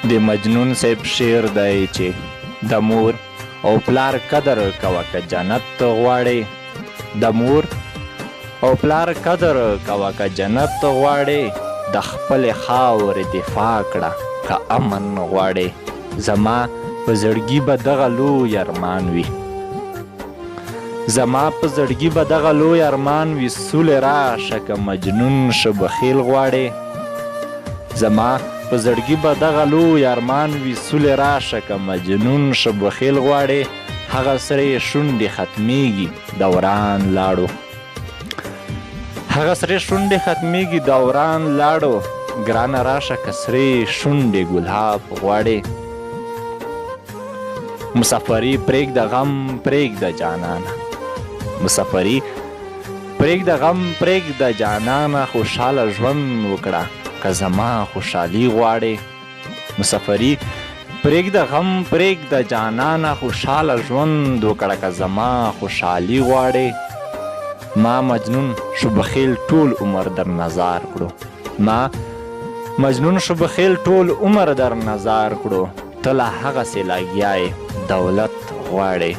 د مجنون صاحب شعر دی چې د مور او پلار قدر کوه که جنت غواړې، د مور او پلار قدر کوه که جنت غواړې، د خپلې خاورې دفاع کړه که امن غواړې. زما په زړګي به دغه لوی ارمان وي، زما په زړګي به دغه لوی ارمان وي، سولې راشه که مجنون شبخیل غواړې. زما په زړګي به دغه لوی ارمان وي، سولې راشه که مجنون شبخیل غواړې. هغه سرې شونډې ختمیږي دوران لاړو، هغه سرې شونډې ختمیږي دوران لاړو، ګرانه راشه که سرې شونډې ګلاب غواړې. مسافري پرېږده غم پرېږده جانانه، مسافري پرېږده غم پرېږده جانانه، خوشحاله ژوند وکړه که زما خوشحالي غواړې. مسافري پرېږده غم پرېږده جانانه، خوشحاله ژوند وکړه که زما خوشحالي غواړې. ما مجنون شبخیل ټول عمر در نظار کړو، ما مجنون شبخیل ټول عمر در نظار کړو، ته لا هغسې لګیا یې دولت غواړې.